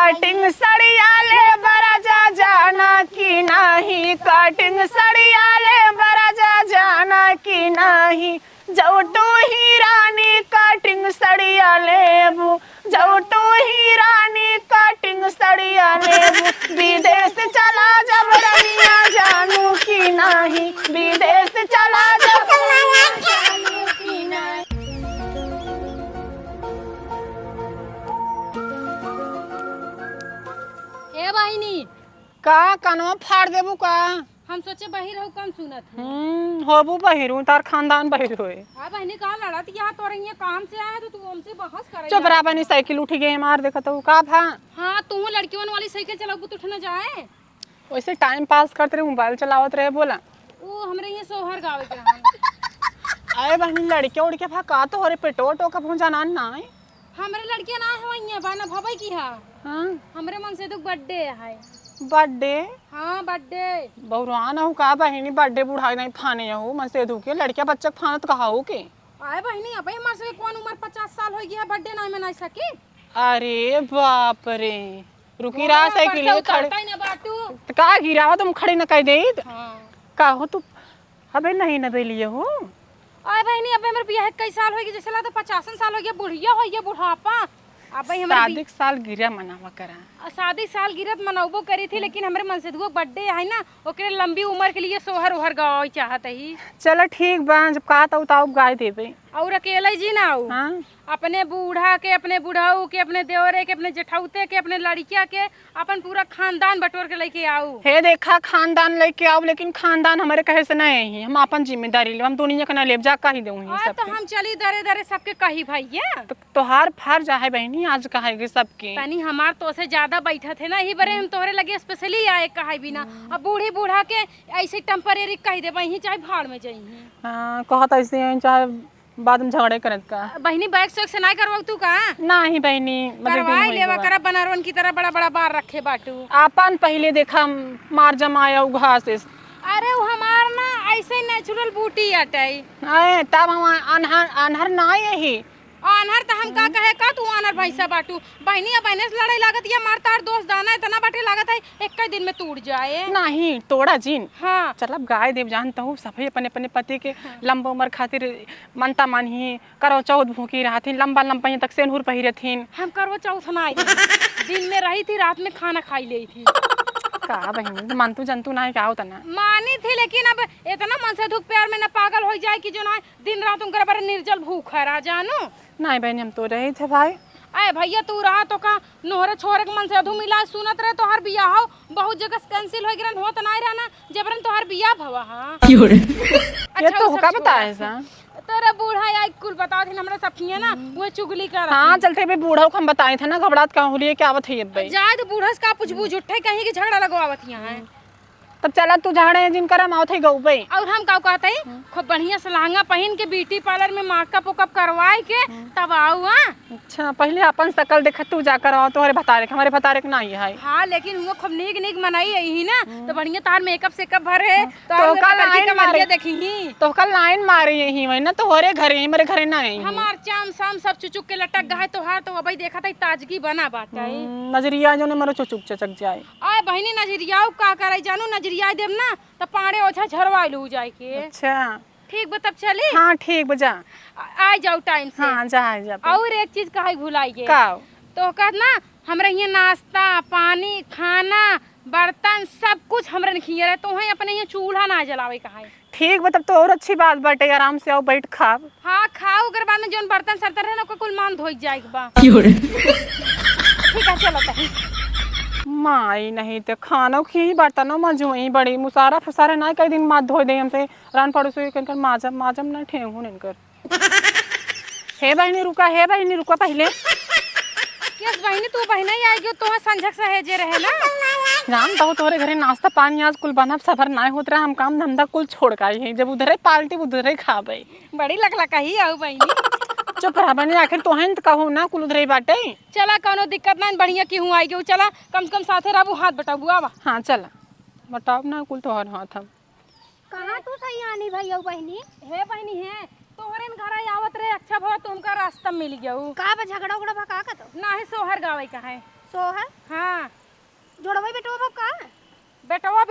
Cutting सड़िया ले बराजा जाना की नहीं, कटिंग सड़िया ले बराजा जाना की नहीं, जाऊ तू ही रानी कटिंग सड़िया लेबू, जाऊ तू ही रानी कटिंग सड़िया लेबू, विदेश चला जब रनिया जानू की नहीं, विदेश चला जब रनिया जानू की नहीं। ए बहिनी का कानवा फाड़ देबू का? हम सोचे बहिर हो कम सुनत है। होबू बहिरू, तार खानदान बहिर होए। हां बहिनी कहां लड़त या तो रही काम से आया तो तू हमसे बहस करे। चुप रहा बनी, साइकिल उठ गई मार देखा तो का भा। हां तू लड़कियों वाली साइकिल चलाबू तो उठ न जाए। वैसे टाइम पास करते रहे, मोबाइल चलावत रहे बोला। ओ हमरे ये सोहर गावे के रहन। आए बहनी लड़के उड़ के भा का तो होरे पेटो टोका पहुंचा ना है। हमरे लड़के ना होइए बाना भबै की हां। हां हमरे मन से तो बर्थडे है। बर्थडे? हां बर्थडे। बहुरान हो का बहनी, बर्थडे बुढ़ाई नहीं फाने हो मन से धुके लड़किया बच्चा फानत कहा हो के। आए बहिनी अब हमार से कौन उम्र 50 साल हो गया बर्थडे ना मना सकी। अरे बाप रे, रुकी रहा साइकिल खड़े ना बाटू तो का गिरावा तुम खड़े न कह दे। हां का हो तू अबे नहीं न बेलिए हो। आए बहिनी अब हमर बियाह कई साल हो गए, जैसे ला तो 50 साल हो गया, बुढ़िया हो गया बुढ़ापा। अब भाई हमारे शादी साल गिरा मनावा करा। शादी साल गिरत मनौबो करी थी, लेकिन हमारे मन से दुगो बर्थडे है ना, ओकरे लंबी उम्र के लिए सोहर ओहर गावे चाहत ही। चलो ठीक बा, जब का तो उताव गाय देबे। और अकेले जी ना हो। हां अपने बूढ़ा के, अपने बुढ़ाऊ के, अपने देवरे के, अपने जेठौते के, अपने लड़किया के, अपन पूरा खानदान बटोर के लेके आऊ। हे देखा खानदान लेके आओ, लेकिन खानदान हमारे कहे से नहीं है, हम अपन जिम्मेदारी ले, हम दुनिया का ना लेब जा कही देऊ ही सब। तो हम चली दरे दरे सबके कही भैया। तो तोहार फर्ज है बहनी आज कहेगे सबके। तनी हमार तो से ज्यादा बैठा थे ना, ही बरे हम तोहरे लगे स्पेशली आए कहे बिना। अब बूढ़ी बूढ़ा के ऐसे टेम्परेरी कह दे वही, चाहे भाड़ में जाई। हां कहत ऐसे चाहे बाद में झगड़े करत का। बहनी बैग से से नहीं करवाऊ तू का? नहीं बहनी करवाई लेवा करा, बनारवन की तरह बड़ा बड़ा बार रखे बाटू। अपन पहले देखा मार जमाया उघा से। अरे वो हमार ना ऐसे नेचुरल बूटी अटई। अरे तब हम अनहर अनहर ना यही अनहर त हम का कहे का तू अनहर भैसा बाटू। बहनी अब बहने से लड़ाई लागत या मार तार दोस्त दाना इतना बाटे लागत है एक दिन में टूट जाए। नहीं तोड़ा जीन। हाँ चल अब गाय देव जानता हूँ सभी अपने अपने पति के लंबा उम्र खातिर मनता मानही करो चौथ भूखी रहथिन, लंबा लंबा तक सेनहुर पहिरथिन। हम करवा चौथ ना आई दिन में रही थी, रात में खाना खाई ली थी। का बहन मानतू जंतु ना क्या होता ना मानी थी, लेकिन अब इतना मन से दुख प्यार में न पागल हो जाए कि जो ना दिन रात उनकर बारे निर्जल भूख रहा जानू। नहीं बहन हम तो रहे थे भाई। अरे भैया तू रहा तो का नोहरे छोरे के मन से अधू मिला सुनत रहे तो हर बियाह हो बहुत जगह कैंसिल हो गिरन होत नहीं रहना जबरन तो हर बियाह भवा। हां ये तो का बताए सा तेरे बूढ़ा आई कुल बता थे हमरा सखिया ना वो चुगली कर। हां चलते बे बूढ़ा को हम बताए थे ना घबरात का हो लिए क्या आवत है भाई। जाए तो बूढ़ा का पूछ बूझ उठे कहीं की झगड़ा लगवावत यहां है। तब चला तू झाड़े जिन करम आवत है गऊ भाई। और हम का कहते हैं खूब बढ़िया से लहंगा पहन के ब्यूटी पार्लर में मेकअप उकअप करवाए के तब आऊ। हां अच्छा पहले अपन शकल देख तू जाकर आओ तो हमारे भतारे के नहीं है। हां लेकिन वो खूब नीक नीक मनाई यही ना तो बढ़िया तार मेकअप सेकअप भरे तो कल लाइन मारे देखी ही तो कल लाइन मारे यही वही ना तो होरे घरे ही मेरे घरे नहीं हमार चाम शाम सब चुचुक के लटक गए तो हां तो अबई देखा था ताजगी बना बाटा नजरिया जो ने मरो चुचुक चचक जाए। आए बहनी नजरियाऊ का करे जानू नजरिया देव ना तो पाड़े ओछा झरवाई लू जाए के। अच्छा ठीक बा तब चली। हां ठीक बजा आ जाओ टाइम से। हां जा और एक चीज काहे भुलाई गे का तो कहत ना हमरा यहाँ नाश्ता पानी खाना बर्तन सब कुछ हमरा ने खिया रहे तो है अपने यहाँ चूल्हा ना जलावे कहा। ठीक बा तब तो और अच्छी बात बाटे आराम से आओ बैठ खाब। हाँ खाओ ओकर बाद में जोन बर्तन सर्तन रहे ना कुल मान धोई जाए बा। ठीक है चलो तही माई नहीं तो खानो खी बर्तनों मजुई बड़ी मुसारा फसारे ना कई दिन मात धो दे हमसे रान पड़ोसी कर माजम माजम ना ठेंगू इनकर। हे बहनी रुका पहले। किस बहनी तू बहना ही आएगी तो संझक सहेजे रहे ना जान तो तोरे घरे नाश्ता पानी आज कुल बनब सफर ना होत रहा हम काम धंधा कुल छोड़ का ही जब उधरे पार्टी उधरे खाबे बड़ी लगला कही आऊ बहनी। चुप रहा बने आखिर तो हैं कहू ना कुल उधरे बाटे। चला कोनो दिक्कत ना बढ़िया की हूं आई गयो चला कम से कम साथे रहबू हाथ बटाबू आवा। हां चला बताओ ना कुल तोहर हाथ हम कहां तू सही आनी भैया बहनी हे बहनी है तोहरे घर आवत रे अच्छा भवा तुमका रास्ता मिल गयो का झगड़ा उगड़ा भका का तो ना है सोहर गावे का है सोहर। हां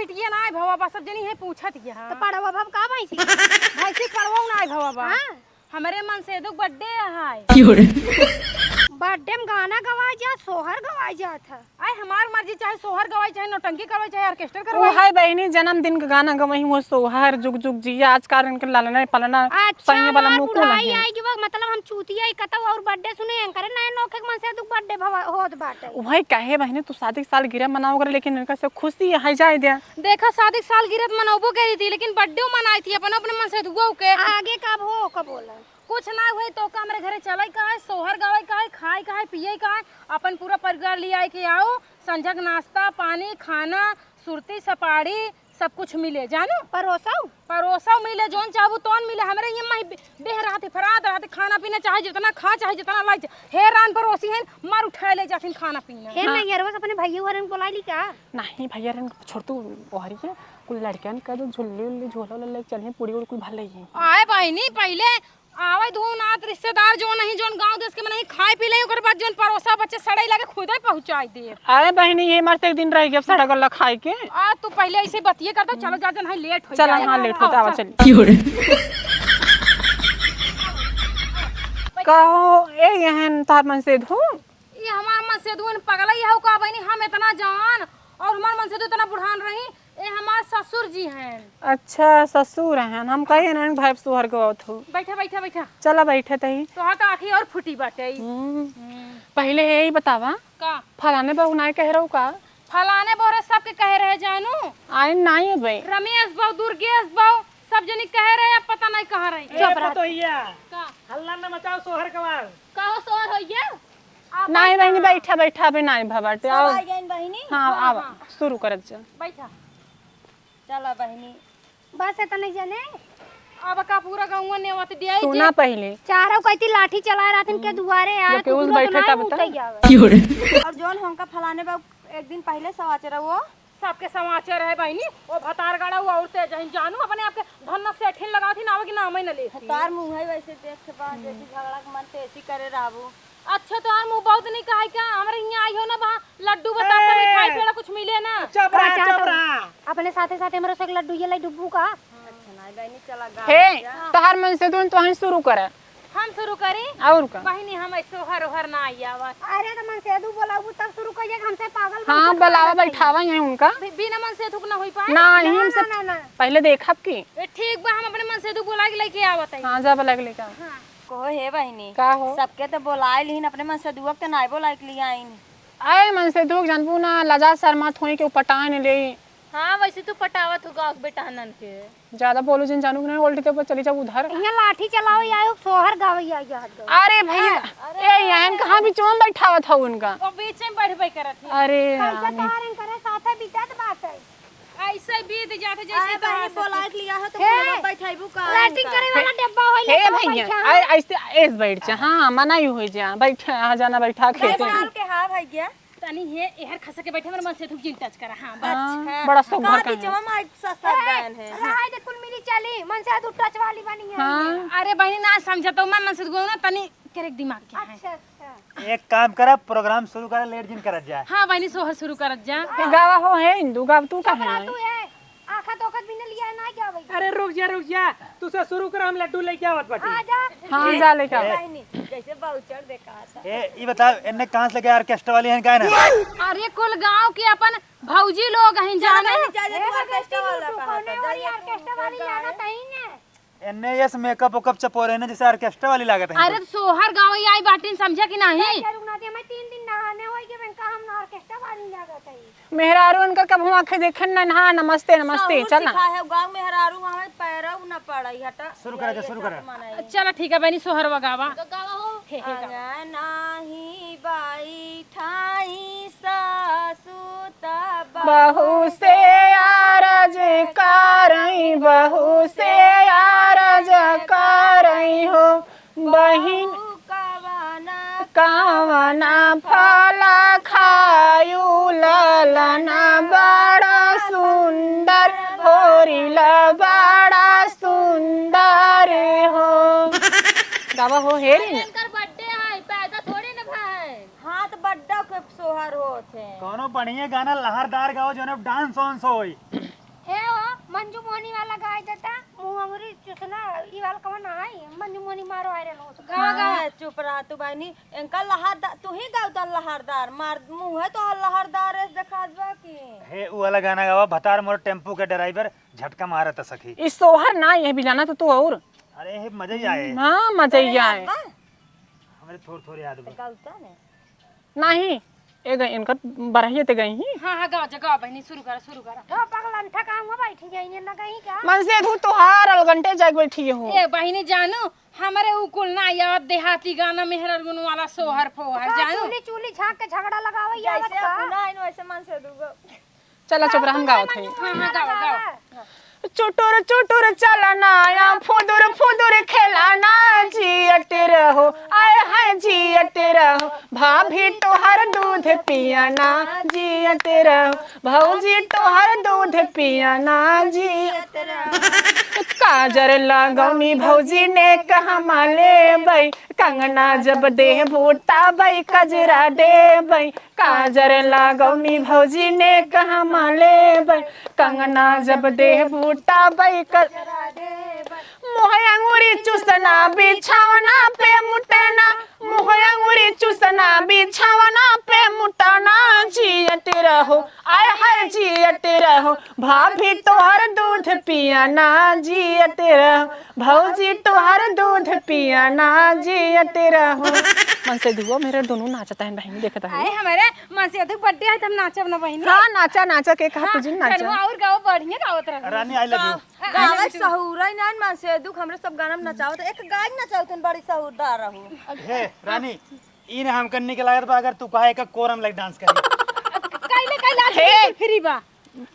बिटिया ना आए भवा बा सब जनी है पूछत या तो पढ़वा भव का भैंसी भैंसी पड़वो ना आए भवा बा हाँ। हमरे मन से दुख बर्थडे है बर्थडे में गाना गवाई जा सोहर गवाई जात है। आए हमार मर्जी चाहे सोहर गवाई चाहे नौटंकी करवाई चाहे ऑर्केस्ट्रा वो करवाई है बहनी जन्मदिन का गाना गवही वो सोहर जुग जुग जिया आज कारण के लालना पलना सही वाला मुंह को बुढ़ाई नहीं आई कि मतलब हम चूतिया कतौ और बर्थडे सुने करे नए नोखे के मन से दुख बर्थडे भवा होत बाटे। वही कहे बहनी तू शादी के साल गिरा मनाओगे लेकिन इनका से खुशी है जाए दिया देखा शादी के साल गिरत मनोबो करी थी लेकिन बर्थडे मनाई थी अपन अपने मन से दुआ के आगे कब हो कब बोला कुछ ना हुई तो का हमरे घरे चलाई का है सोहर गावे का है खाए का है पिए का है अपन पूरा परिवार ले आए के आओ संझक नाश्ता पानी खाना सुरती सपाड़ी सब कुछ मिले जानो परोसा मिले जोन चाहू तोन मिले हमरे ये मही बेह रहते फराद रहते खाना पीना चाहे जितना खा चाहे जितना लाई हे रान परोसी है मार उठाए ले जाथिन खाना पीना हे नहीं यार बस अपने भैया हरन बोलाई का नहीं भैया रन छोड़ तू ओहरी के कुल लड़कन का जो झुल्ली उल्ली झोला ले चलिए पूरी और कुल भल है आए बहनी पहले आवे धूनात रिश्तेदार जो नहीं जोन गांव देश के में नहीं खाए पी ले ओकर बाद जोन परोसा बच्चे सड़ई लगे खुदे पहुंचाई दे अरे बहनी ये मरते एक दिन रह गया सड़ा गल्ला खाए के आ तू पहले ऐसे बतिए कर दो चलो जा जन है लेट हो चल जाए हां लेट होता आवा चल कहो ए यहन तार मन से धू ये हमार मन से दुन पगलई है का बहनी हम इतना जवान और हमार मन से तो इतना बुढ़ान रही ए हमार ससुर जी हैं। अच्छा ससुर हैं हम कहे ना भाई सोहर के आवत हो बैठा बैठा बैठा चला बैठे तही तो हाथ आखी और फुटी बाटे पहले यही बतावा का फलाने बहु ना कह रहा का फलाने बोरे सबके कह रहे जानू आए नहीं है भाई रमेश बहु दुर्गेश बहु सब जनी कह रहे अब पता नहीं कहाँ रही चुप रह तो का हल्ला न मचाओ सोहर कवाल कहो सोहर होइए नहीं बहनी बैठा बैठा भी नहीं भबाटे आओ बहिनी हाँ आवा शुरू करत जा बैठा चला बहिनी बस इतना जाने अब का पूरा गांव ने आवत दिया सुना पहले चारों कहती लाठी चला रहथिन के दुआरे आ के उस बैठे था बता और जोन हमका फलाने बा एक दिन पहले समाचार वो सबके समाचार है बहनी वो भतार गाड़ा हुआ औरते जहीं जानू अपने आपके धन्ना से ठेल लगा थी ना कि नाम ही न ले तार मुंह है वैसे देख के बाद जैसी झगड़ा के मन से ऐसी करे राबू अच्छा तो यार मुंह बहुत नहीं कहा क्या हमारे यहाँ आई हो ना वहाँ लड्डू बताता मिठाई पेड़ा कुछ मिले ना चुप रहा अपने साथे साथे हमरो से लड्डू ये लाई डुब्बू का अच्छा नहीं बहनी चला गा हे तहार मन से तो हम शुरू करे हम शुरू करें और का बहनी हम सोहर ओहर ना आई आवाज अरे तो मन से दू बोलाबू तब शुरू करिए हमसे पागल हाँ बुलावा बैठावा यहीं उनका बिना मन से थुक ना होई पाए नहीं हमसे ना पहले देखब की ठीक बा हम अपने मन से बुला के लेके आवत है हाँ जा बुला के लेके कहो हे बहनी का हो सबके तो बोलाए लिहिन अपने मन से दुआ के नाई बोलाए के लिए आईन आए मन से दुख जानबू ना लजा शर्मा थोड़ी के पटान ले हाँ वैसे तू पटावत होगा बेटा नन के ज्यादा बोलो जिन जानू ना उल्टे ऊपर चली जाओ उधर यहाँ लाठी चलाओ आयो सोहर गावे आई याद अरे भैया ए यहन कहाँ भी चोम बैठावा था उनका और बीच में बैठ करत थी अरे कैसे तारन करे साथे बिचात बात है ऐसे बीत जाते जैसे बहनी बोलाए के लिए हो तो बोला बैठाइबू का लाइटिंग करे वाला डब्बा होई हे भैया ऐसे ऐस बैठ जा हाँ मना ही हो जा बैठ आ जाना बैठा खेते साल के हां भाई गया तनी हे एहर खसा के बैठे मेरे मन से थुक जिन टच करा हां हाँ, बड़ा शौक घर का है। जमा माइक सस्ता बहन है राय दे कुल मिली चली मन से दू टच वाली बनी है हाँ अरे बहनी ना समझा तो मैं मन से गो ना तनी करे दिमाग के है अच्छा अच्छा एक काम करा प्रोग्राम शुरू करा लेट जिन करत जाए हां बहनी सोहर शुरू करत जा के गावा हो है हिंदू गाव तू कहाँ है तू है आखा तो भी न लिया ना जावे अरे रुक जा तू से शुरू कर हम लड्डू लेके आवत बाटी आ जा हाँ जा लेके आओ। बहनी जैसे बाउचर देखा था ए ई बताओ इन्ने कहां से लेके ऑर्केस्ट्रा वाली हैं का ना अरे कुल गांव के अपन भौजी लोग हैं जाने जाने तो ऑर्केस्ट्रा वाला कहा था वाली ऑर्केस्ट्रा वाली जाना तही ने इन्ने यस मेकअप ओकअप चपोरे ने जैसे ऑर्केस्ट्रा वाली लागत है अरे सोहर गांव आई बाटिन समझा कि नहीं रुकना दे मैं 3 दिन नहाने होई के बैंक हम ना ऑर्केस्ट्रा वाली लागत है मेहरारू उनका कब हम आंखें देखन ना हाँ नमस्ते नमस्ते चल ना सिखा है गांव में हरारू वहां पैरव ना पड़ई हटा शुरू करा चलो ठीक है बहनी सोहर वगावा नाही बाई ठाई सासुता बहू से आरज करई बहू से आरज करई हो बहिन कावना फला खायू ललना बड़ा सुंदर होरिला बड़ा सुंदर हो गावा हो हेरी ना बर्थडे है पैदा थोड़ी ना भाई हां तो बड्डा के सोहर होत है कोनो बढ़िया गाना लहरदार गाओ जो ना डांस ऑन होई मंजू मोनी वाला गाय देता मुंह अंगुरी चुसना ई वाला कवन आई मंजू मोनी मारो आरे लो गा चुप रहा तू बहनी इनका लहरदार तू ही गावता लहरदार मार मुंह है तो लहरदार है देखा दबा की हे वो वाला गाना गावा भतार मोर टेम्पो के ड्राइवर झटका मारा था सखी। इस सोहर ना ये भी जाना तो तू और अरे हे मजा ही आए हाँ मजा ही आए हमारे थोड़ी थोड़ी याद बा। गावता ने नहीं ए गई इनका बरहिए ते गई ही हाँ हाँ गाओ जगाओ बहनी शुरू करा तो पागल अंठा काम हो बैठी जाइए ना कहीं का मन से तू तोहार अलगंटे जाग बैठी हो। ए बहनी जानू हमारे उकुल ना याद देहाती गाना मेहर गुन वाला सोहर फोहर जानू चूली चूली झांक के झगड़ा लगावे या जैसे अपना इन वैसे मन से दूगो चला चुप रह हम गावत हई। हाँ हाँ गाओ गाओ चुटुर चुटुर चलना या फुदुर फुदुर खेलाना जियत रहो आए हाय जियत रहो भाभी तोहर दूध पियाना जियत रहो भौजी तोहर दूध पियाना जियत रहो काजर लगौनी भौजी ने कहा माले बई कंगना जब देह बूटा बई कजरा दे बई काजर लगौनी भौजी ने कहा माले बई कंगना जब देह बूटा बई कजरा दे मुँह अंगूरी चूसना बिछावना पे मुटना मुँह अंगूरी चूसना बिछावना पे मुटना जियत रहो आय हाय जियत रहो भाभी तोहर दूध पियाना जियत रहो भौजी तोहर दूध पियाना जियत रहो। मन से दुआ मेरे दोनों नाचता है बहनी देखता है। अरे हमारे मां से अधिक बर्थडे है तब नाचब ना बहनी हाँ नाचा नाचा के कहा तुझे फिर नाचा और गाओ बढ़िया गावत रह रानी आई लव यू। गावे सहूरा ना मन से दुख हमरे सब गाना में नचावत एक गाय नचावतन बड़ी सहूरदार रहू हे रानी इन हम करने के लागत बा अगर तू कहे का कोरम लाइक डांस करी काइले काइले हे! फ्री बा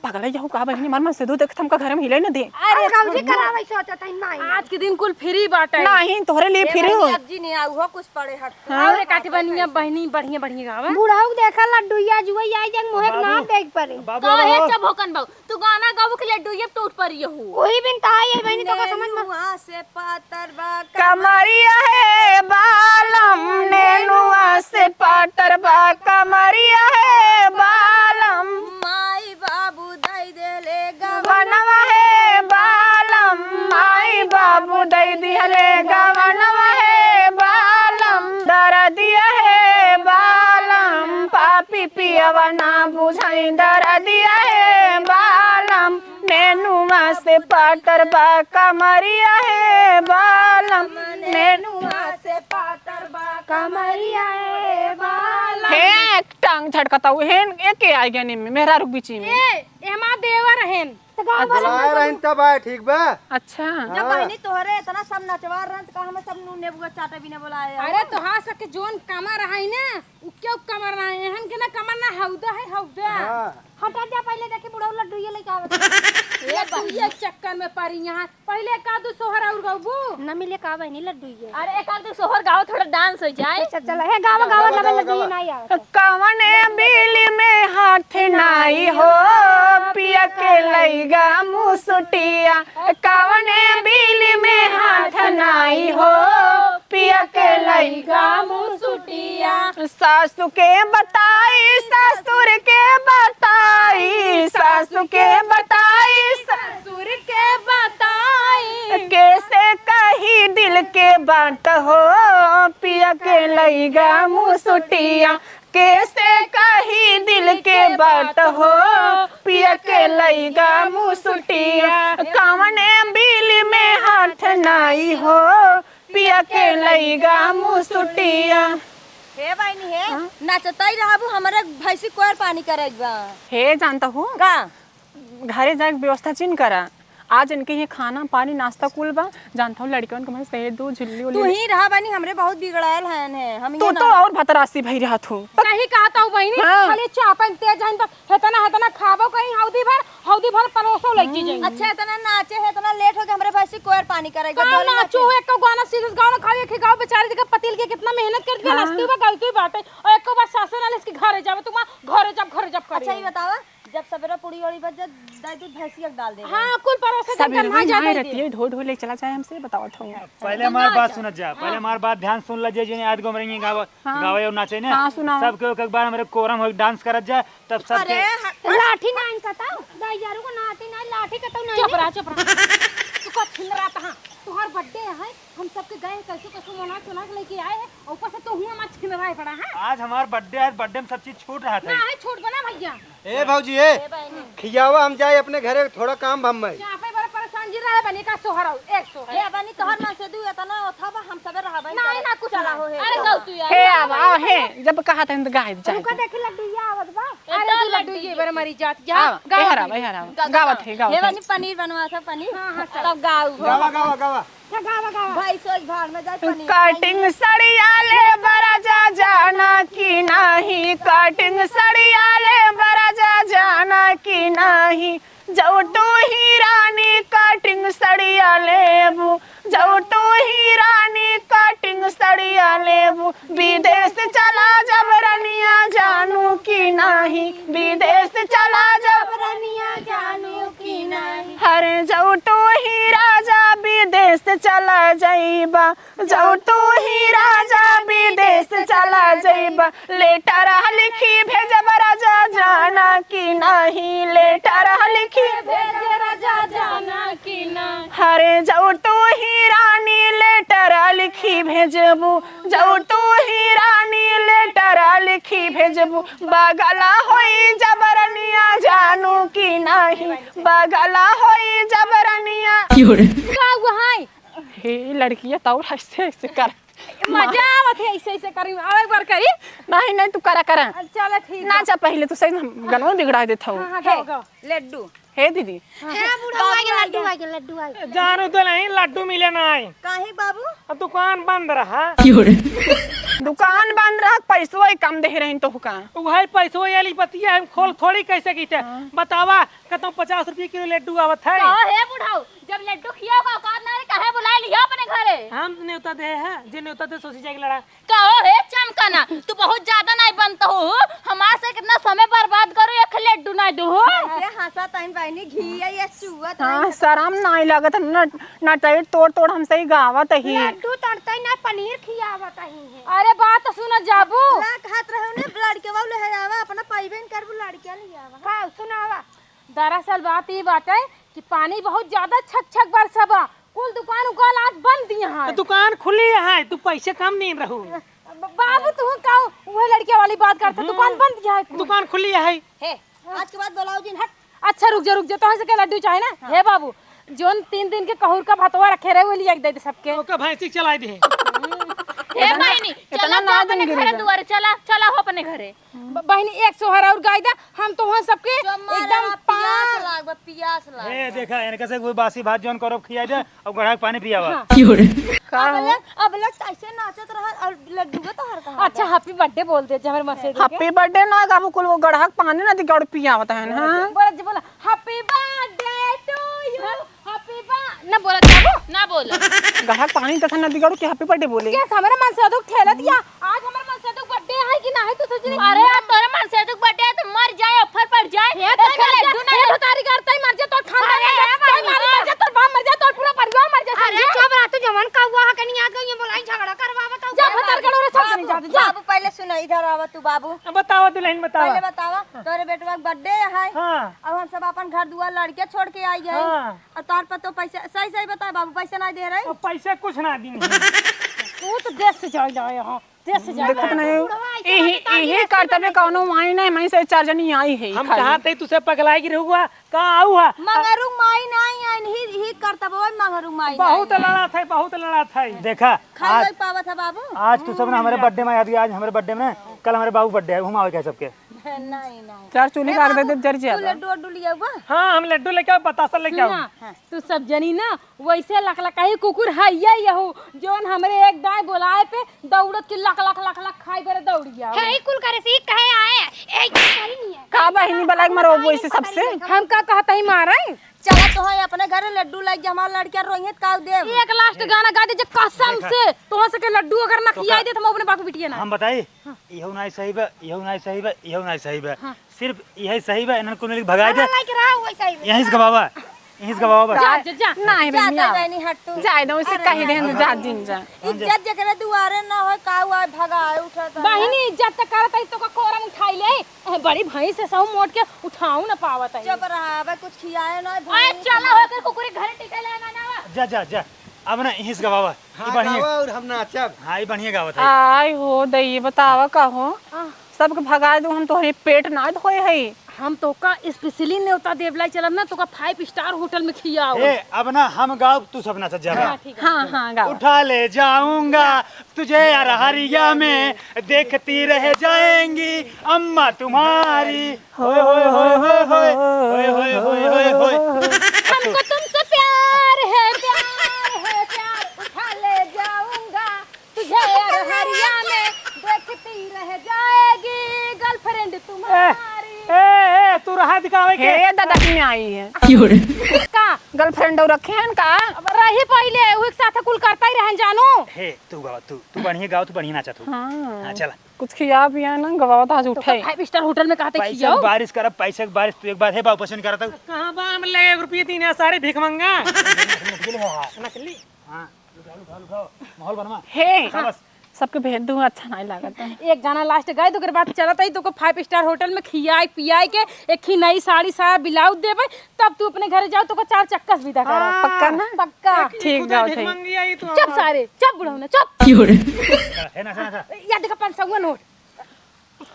पगला यहू कहा बहनी मार मन से दू देख हमका घर में हिले न दे अरे गौजी करावे सोचा तई माई आज के दिन कुल फ्री बाटे नहीं तोहरे लिए फिर हो अब जी नहीं आऊ हो कुछ पड़े हट और काटी बनिया बहनी बढ़िया बढ़िया गावा बूढ़ाऊ देखा लड्डूया जुवैया आई जंग मोहे नाम देख परे बाबू काहे चबोकन बाऊ तू गाना गाबू के लड्डू ये टूट पड़ी हो वही बिन ताई है बहनी तो का समझ में मुआ से पातर बा कमरिया है बालम नेनुआ से पातर बा कमरिया है बालम माई बाबू दई देले गवनवा है बालम माई बाबू दई दिहले गवनवा है बालम दरदिया है बालम पापी पियवा ना बुझाई दरदिया है बालम नेनुआ से पातर बा कमरिया है बालम नेनुआ से पातर बा कमरिया है बाल हे टांग झटकता हुए हेन एके आ गया निम में मेहरा रुक बीची में ए एमा देवर रहन बुलाए रहन तब आए ठीक बा। अच्छा जब बहनी तोहरे इतना सब नचवार रहन त हमें सब नु नेबुआ चाटे बिना बुलाए अरे तो हां सके जोन कमर रहा ना उ क्यों कमर रहा है हम के ना कमर ना हौदा है हौदा हटा जा पहले देखी बूढ़ाऊ लड्डूया लेके आवत ये बहिया चक्कर में पड़ी यहां पहले का दू सोहर और गाबू न मिले का बहनी लड्डूया अरे एक आध सोहर गाओ थोड़ा डांस हो जाए अच्छा चल हे गावा गावा लगे लड्डूया नहीं आवत कवने बिल में हाथ नाई हो पिया के लईगा मुसुटिया कवने बिल में हाथ नाई हो पिया के लईगा मुसुटिया सासू के बताई ससुर के बताई सासू के बताई ससुर के बताई कैसे कही दिल के बात हो पिया के लईगा मुसुटिया कैसे कही दिल के बात हो पिया के लईगा मुसुटिया कवने बिल में हाथ नाई हो पिया के लईगा मुसुटिया हे बहनी हे नचतई रहबू हमरे भैंसी कोर पानी करई बा हे जानता हूँ का घरे जाए के व्यवस्था चिन करा आज इनके ये खाना पानी नाश्ता कुल बा जानता हूँ लड़कियों को मैं सही दूध झिल्ली तू ही रहा बहनी हमरे बहुत बिगड़ायल है हम तू तो और भतरासी भई रहा तू कहीं कहता हूं बहिनी हाँ। खाली चापन तेज हन हेतना खाबो कहीं हौदी भर परोसो लगी जाई अच्छा इतना नाचे है इतना लेट हो गया हमरे भैंसी कोर पानी करई बा का नाचो एक को गाना सीरियस गाना खावे के गाओ बेचारे के पतिल के कितना मेहनत कर के नाचती बा गलती बाटे और एक को बार सासुर वाले इसके घरे जावे तुम घरे जब अच्छा ये बतावा जब सवेरा पूरी वाली बज जाए दूध भैंसिया डाल दे। हाँ कुल परोसे सब दिन कन्हा जाते रहती है, ढो ढो ले चला जाए हमसे, बताओ तो। पहले हमारी बात सुनत जा, पहले हमारी बात ध्यान सुन लीजिए। जो आज गो मरेंगे गावे और नाचे ना, हाँ, सुनाओ। सब के एक बार हमारे कोरम हो डांस करत जा, तब सब के लाठी ना इन कताऊ दाइयारू को नाती ना लाठी कताऊ ना चुप रहा चुप रहा। तू को छिन रहा था तुहार बर्थडे है, हम सबके गए कैसे कैसे मना चुना के लेके आए हैं, ऊपर से तो हुआ मत छिन रहा है पड़ा है आज हमारा बर्थडे है, बर्थडे में सब चीज छूट रहा था। ना है छूट बना भैया। ए भौजी ए खियावा हम जाए अपने घरे थोड़ा काम भम में। यहाँ पे बड़ा परेशान जी रहे बनी का सोहर एक सोहर हे बनी तोहर ना से दू एतना ओथा बा हम सबे रहबे ना ना कुछ चला हो हे। अरे गौ तू यार हे अब आओ हे, जब कहा था तो गाय जाए। का देखी लड्डूया आवत बा। अरे तू लड्डू ये बड़े मरी जात जा ए हरा भाई हरा गावत है हे गावत है। बनी पनीर बनवा था पनीर। हां तब गाऊ गावा गावा गावा भाई सोच भाड़ में जाए पनीर। कटिंग सड़िया ले बरा जा जाना कि नहीं, कटिंग सड़िया ले बरा जा जाना कि नहीं, जब तू ही रानी कटिंग सड़िया लेबू, जब तू ही रानी कटिंग सड़िया लेबू, विदेश चला जब रनिया जानू कि नहीं, विदेश चला जब रनिया जानू कि नहीं, हर जब तू ही राजा विदेश चला जाइबा, जब तू ही राजा विदेश चला जाइबा, लेटर लिखी भेजब राजा जाना कि नहीं, लेटर लिखी भेज राजा जाना कि नहीं, हरे जब तू ही रानी लेटर लिखी भेजबू, जब तू ही रानी लेटर लिखी भेजबू, बगला होई जबरनिया जानू कि नहीं, बगला होई जबरनिया। का वहां हे लड़कियां तो ऐसे ऐसे कर मजा आवत है ऐसे ऐसे करी और एक बार करी। नहीं नहीं तू करा करा चल ठीक ना जा पहले तो सही गनवा बिगड़ा देता हूँ। हां गाओ गाओ लड्डू हे दीदी हे बुढ़ा आ गया लड्डू आ गया लड्डू आ गया। जानू तो नहीं लड्डू मिले ना आई, काहे बाबू दुकान बंद रहा। दुकान बंद रहा, पैसो ही कम दे रहे तो का वही पैसों वाली बतिया हम खोल थोड़ी कैसे की थे बतावा कहता 50 रुपये किलो लड्डू आवत है। हे बुढ़ाऊ जब लड्डू खियाओ का औकात ना कहे बुला लिया अपने घरे। हम न्योता दे है जे न्योता दे सोची जाए लड़ा कहो हे चमकाना तू बहुत ज्यादा नहीं बनता हो, हमारे से कितना समय बर्बाद करो एक लड्डू ना दो हो। ऐसे हंसा तइन बहनी घी है ये चुआ हाँ शर्म नहीं लगत न टाइट तोड़ तोड़ हमसे ही गावत ही। लड्डू तड़ता ही ना पनीर खियावत ही है। अरे बात तो सुन जाबू लाख हाथ रहो ने लड़के वाले है आवा अपना पाइबेन करबू लड़किया ले आवा। का सुनावा दरअसल बात ये बात है कि पानी बहुत ज्यादा छक छक बरसबा, कुल दुकान उकान आज बंद दिए हैं। दुकान खुली है तू पैसे कम नहीं रहू। बाबू तू का वो लड़के वाली बात करता दुकान बंद जाए दुकान खुली है हे आज के बाद बुलाओ दिन हट। अच्छा रुक जा तो से के लड्डू चाहे ना। हे बाबू जोन 3 दिन के कहूर का भतवा रखे रहे वो लिया दे दे सबके ओका भैंसी चला दे। हे बहनी चला ना अपने घरे दुआरे चला चला हो अपने घरे। बहनी एक सोहर और गाय दा हम तो वहां सबके एकदम प्यास लाग पियास लाग। ए देखा इनका से कोई बासी भात जोन करो खिया दे और गढ़ा के पानी पियावा। अब लग कैसे नाचत रहा और लड्डू का तो हर कहां। अच्छा हैप्पी बर्थडे बोल दे जमर मसे दे हैप्पी बर्थडे ना गाबू कुल वो गढ़ा पानी ना दिगड़ पिया होता है ना। बोला happy birthday to you happy ना बोला जाबू ना बोला गढ़ा पानी तथा ना दिगड़ के हैप्पी बर्थडे बोले। क्या हमारा मन से दुख ठेला दिया आज हमारा मन से दुख बर्थडे है कि ना है तू सोच रही। अरे यार तोरे मन से दुख बटे है तो मर जाए ऑफर पड़ जाए ये तो लड्डू नहीं भतारी करता ही मर जा तो खानदान मर जा तो बाप मर जा तो पूरा परिवार मर जा। अरे चुप रहा तू जमन का हुआ कनी आ गई बोलाई झगड़ा करवा बताओ। जा भतार करो रे सब नहीं जा जा। बाबू पहले सुन इधर आवा तू बाबू बताओ दुल्हन बताओ। पहले बतावा तोरे बेटवा का बर्थडे है हां अब हम सब अपन घर दुआर लड़के छोड़ के आई है हाँ। और तार पर तो पैसा सही सही बता बाबू पैसा नहीं दे रहे। पैसा कुछ ना दी। तू तो देश से चल जाए हां देश से जा। देखत नहीं यही कर्तव्य कौनो वाई नहीं मैं से चार जनी आई है हम कहा थे तुझसे पगलाई की रहुआ कहां आऊहा मंगरू माई नहीं आई ही करता बाबू मंगरू माई बहुत लड़ा था देखा खाई नहीं पावा था बाबू। आज तू सब ना हमारे बर्थडे में याद आज हमारे बर्थडे में कल हमारे बाबू बर्थडे है घुमाओ क्या सबके। नहीं चार चूल्हे काट दे जर तू जा। लड्डू वड्डू लिया हुआ हाँ हम लड्डू लेके आओ बतासा लेके आओ। सुना तू सब जनी ना वैसे लक लकाई कुकुर है यहू जोन हमरे एक दाई बोलाए पे दौड़त के लक लक लक लक खाई बेरे दौड़ गया हे कुल करे सी कहे आए एक करी नहीं है। का बहिनी बलाक मरो वैसे सबसे हम का कहता ही मारे चला तो है अपने घर लड्डू लग जा हमारा लड़किया रोहित का दे एक लास्ट गाना गा दे जे कसम से तो से के लड्डू अगर ना खियाई दे तो हम अपने बाप बिटिया ना। हम बताई यहू नहीं सही बा यहू नहीं सही बा यहू नहीं सही बा सिर्फ यही सही बा, इन्हन कुल मिल के भगाए दे। लाइक रहा वैसा ही यहीं से गवावा, यहीं से गवावा बस। जा जा जा नहीं जाता भैया जानी हट तू जाए दो उसे कही दे जा जिन जा इज्जत जकरे दुआरे ना हो का हुआ भगाए उठा बहिनी इज्जत तक करत है तो का कोरम उठाई ले बड़ी भैंस से सब मोट के उठाऊ ना पावत है चुप रहा बे कुछ खियाए ना ओए चला होकर कुकुरे घरे टिके लेना ना जा जा जा, अब ना यहीं से गवावा। ये हाँ बढ़िया, गावा और हम नाचब। हाँ ये बढ़िया गावत है। आई हो दई बतावा का हो सबके भगा दो हम तोहरे पेट ना धोए है हम तो का स्पेशली न्योता देवलाई चलब ना तो का 5 स्टार होटल में खियाओ ए अब ना हम गाँव तू सब नाच जा। हाँ हाँ गाओ उठा ले जाऊंगा तुझे अरहरिया में, देखती रह जाएंगी अम्मा तुम्हारी। होए होए होए होए होए होए होए होए होए होए। हमको तुमसे प्यार है प्यार उठा ले जाऊंगा तुझे अरहरिया में, देखती रह जाएगी गर्लफ्रेंड तुम्हारी। ए तू रहा दिखावे के हे दादा की में आई है का गर्लफ्रेंड और रखे हैं का अब रही पहले वो एक साथ कुल करता ही रहन जानू। हे तू गावा, तू बढ़िया गाओ, तू बढ़िया नाचा तू। हाँ चला कुछ खिया पिया ना गवावा तो आज उठाई 5 स्टार होटल में कहते पैसा खियाओ। की बारिश करब, पैसा की बारिश। तू एक बार हे बाबू पसंद करता हूँ। कहां बा हम ले 1 रुपया 3 सारे भीख मंगा नकली। हाँ लुकाओ माहौल बनवा। हे बस सबके भेज दूं अच्छा नहीं लागत है एक जाना लास्ट गए तो बाद चलत आई तो को 5 स्टार होटल में खियाई पियाई के एक ही नई साड़ी साया ब्लाउज देबे तब तू अपने घर जाओ तो को 4 चक्कस विदा करा। पक्का ना पक्का ठीक खुदा जाओ भीख सही मंगी आई तू चुप सारे चुप बुढ़ऊ ना चुप। है ना ना या देखा 500 नोट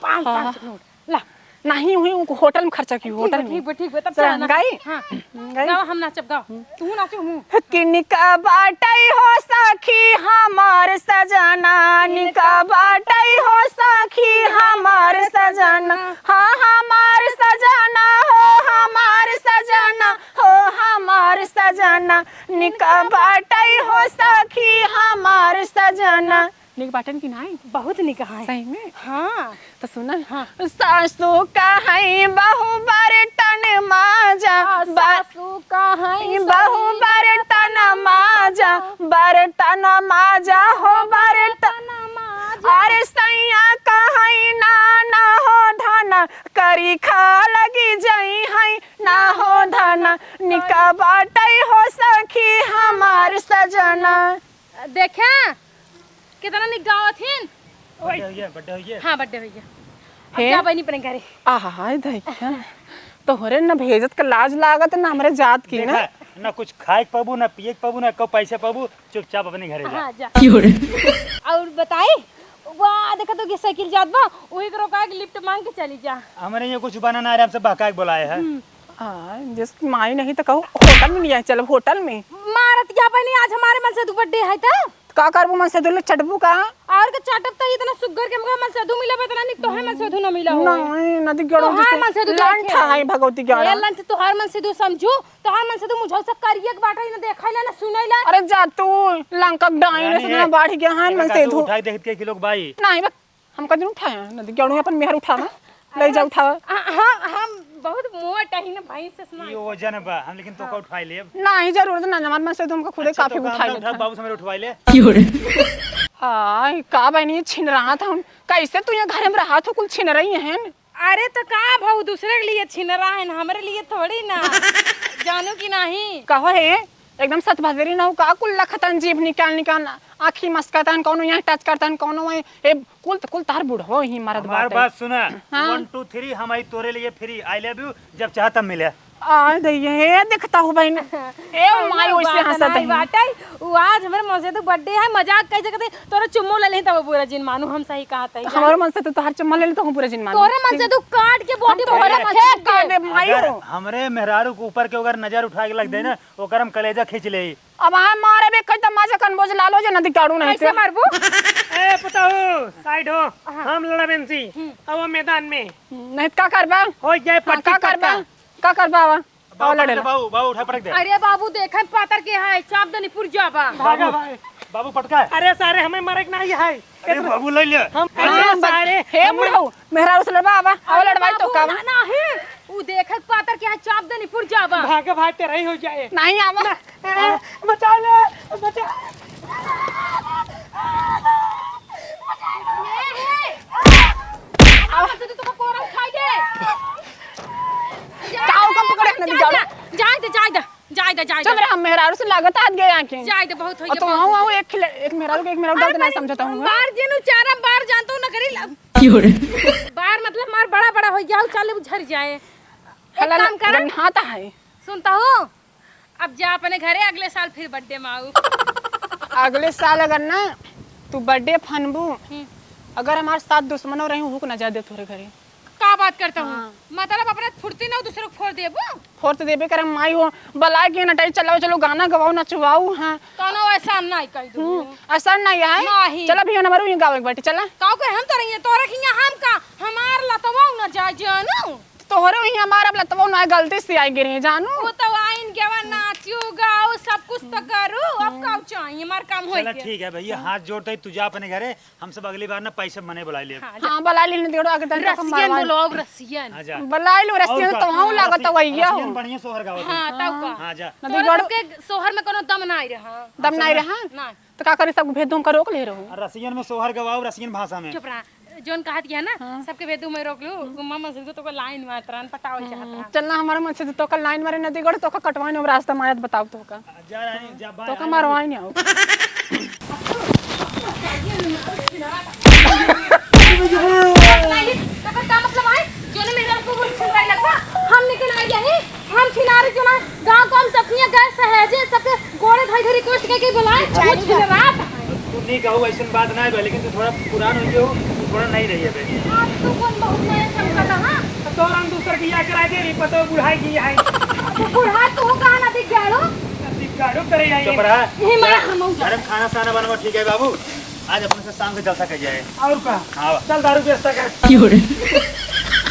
500 नोट ला नहीं हुई उनको होटल में खर्चा की होटल में ठीक बे तब चल, चल ना गाई? हां गाई? गाओ हम नाचब गाओ तू नाचो हूं किनिका बाटई हो सखी हमार सजना निका बाटई हो सखी हमार सजना हाँ हमार सजना हो हमार सजना हो हमार सजना निका बाटई हो सखी हमार सजना निक बाटन की नहीं बहुत निकहा है सही में हां तो सुना सासू का है बहु बर्तन माजा सासू का है बहु बर्तन माजा बर्तन माजा हो बर्तन अरे सैया का है ना हो धन करी खा लगी जाई है ना हो धन निका बाटई हो सखी हमार सजना देखा कितना निक गावत हिन। बड्डे हुई हां बर्थडे भैया हे? अब जा बनी अपने घरे। आहा देखा तोहरे न भेजत का लाज लागत ना हमरे जात की ना ना कुछ खाए पाबू ना पिए पाबू ना कब पैसे पाबू, चुपचाप अपने घरे जा। हां जा और बताई वाह देखा तो कि साइकिल जात बा ओही करो का लिफ्ट मांग के चली जा। हमारे यहाँ कुछ बनाना है, हमसे बहका के बुलाए है। जिसकी माई नहीं तो कहो होटल में लिया चलो होटल में मारत क्या बनी आज हमारे मन से बर्थडे है त का करबू मन से दुल्ले चटबू का और के चाटत त इतना सुगर के मन से दू मिला इतना निक तो है मन से दू ना मिला हो नहीं नदी गड़ो तोहार मन से दू लंठ है भगवती ये गड़ा लंठ तोहार मन से दू समझू तोहार मन से दू मुझल से करिए के बाटा न देखैला ना सुनैला। अरे जा तू लंका डाइन से ना बाढ़ गया हां मन से धो उठाई देखते के लोग भाई नहीं बक हम कदिन उठाया नदी गड़ो अपन मेहर उठावा ले जा उठावा हां हम बहुत मोट है ना भाई से सुना ये वजन बा हम, लेकिन तो का उठाई ले। नहीं जरूरत ना हमारे मन से तुमको खुदे काफी उठाई उठा बाबू से मेरे उठवाई ले। हां का बहनी छिन रहा था कैसे तू यहाँ घर में रहा तो कुल छिन रही है अरे तो का भाऊ दूसरे के लिए छिन रहा है हमारे लिए थोड़ी ना जानू की नहीं कहो है एकदम सत भदरी ना हो का कुल लखतन जीभ निकाल आँखी मस्कतन कोनो यहाँ टच करतन कोनो ए कुल तार बुढ़ो ही मरद हमार बाटे बात सुना। हाँ। 1 2 3 हम आई तोरे लिए फ्री, आई लव यू, जब चाह तब मिले। आ दैये हे देखता हो बहन ए माई वैसे हंसत है बाटई वो आज हमारे मौसे तो बर्थडे है मजाक कैसे करते तोरा चुम्मो ले ले तब पूरा जिन मानू हम सही कहा था हमारे मन से तो हर चम्मा ले लेता हूँ पूरा जिन मान तोरे मन से तू काट के बॉडी तोहरा मन से काट दे माई अगर हो हमरे मेहरारू के ऊपर के अगर नजर उठा के लग दे ना ओकर हम कलेजा खींच ले। अब आ मारे बे कई तमाशा कनबोज लालो जे नदी काड़ू नहीं कैसे मारबू ए पता हो साइड हो हम लड़ा बेंसी अब वो मैदान में नहीं का करबा हो जाए पट्टी का करबा का करबा वा बाबू लड़े बाबू बाबू उठा पटक दे। अरे बाबू देखा पातर के है चाप दनी पुर जाबा भागा भाई बाबू पटका है। अरे सारे हमें मरक नहीं है अरे बाबू ले ले। हम हाँ, अरे सारे हे बुढ़ऊ मेहरा उस लड़वा आवा आओ लड़वाई तो का ना ना है वो देखा पातर के है चाप दनी पुर जाबा भागे भाग तेरा ही हो जाए। नहीं आवा बचाओ ले बचा आवाज तो कोरम खाई दे जाए चल रे हम मेहरारू से लागत हाथ गए आके जाए दे बहुत हो तो आओ एक मेहरारू दर्द नहीं समझता हूं बार जेनु चारा बार जानतो न करी बार मतलब मार बड़ा बड़ा हो गया चल उझर जाए एक काम कर नहाता है सुनता हो अब जा अपने घरे अगले साल फिर बर्थडे में आऊ अगले साल अगर ना तू बर्थडे फनबू अगर हमारे साथ दुश्मनों रही हुक ना जा दे तोरे घरे का बात करता हूँ मतलब अपना फुर्ती ना दूसरे को फोड़ देबो फोर्थ देबे करे माई हो बला के नटाई चलाओ चलो गाना गवाओ नचवाओ हां तनो ऐसा नहीं कह दू ऐसा नहीं है नहीं। चला भैया नंबर ही गावे बैठे चला काऊ के हम तो रही तोरा खिया हम का हमार लतवा न जा जानू तोहरे ही हमारा लतवा ना गलती से आई गिरे जानू वो तो आइन गेवा नाचू गाओ सब कुछ तो करू अब का चाहिए हमार काम हो चला गया ठीक है भैया हाथ जोड़ते ही तू जा अपने घरे हम सब अगली बार ना पैसे मने बुला ले हां बला लेने देड़ो आगे तक रसियन बोलो अब रसियन हाँ जा बला लो रस्ते तो हां लागत वैया हो रसियन बढ़िया सोहर गावत हां तब का हाँ जा तोरा के सोहर में कोनो दम नहीं रहा दम नहीं रहा ना तो का करे सब भेद हम का रोक ले रहो रसियन में सोहर गवाओ रसियन भाषा में चुप रहा जोन कहत गया ना सबके भेदू में रोक लू मम्मा से तो लाइन मार तरन पटाओ चाहता चलना हमारा मन से तो का लाइन मारे नदी गड़ तो का कटवाने अब रास्ता मायत बताओ तो का जा रानी जा बाय तो का मारवाई नहीं आओ का मतलब है जोने मेरा को बोल सुन रहा लगता हम निकल आ गए हैं हम खिलारे जो ना गांव को हम सखियां गए सहेजे सबके गोड़े भाई घरी रिक्वेस्ट के बुलाए कुछ दिन रात तू नहीं कहू ऐसी बात ना है लेकिन तू थोड़ा पुरान हो गयो थोड़ा नहीं रही है बे आप तो कौन बहुत नया समझता हां तोरन दूसर की या करा दे री पतो बुढ़ाई की है तो बुढ़ा तो कहां ना दिख गया लो गाड़ो करे आई चुप रहा ये मैं हम अरे खाना साना बनवा ठीक है बाबू आज अपने से शाम के जलसा कर जाए और का हाँ चल दारू बेचता कर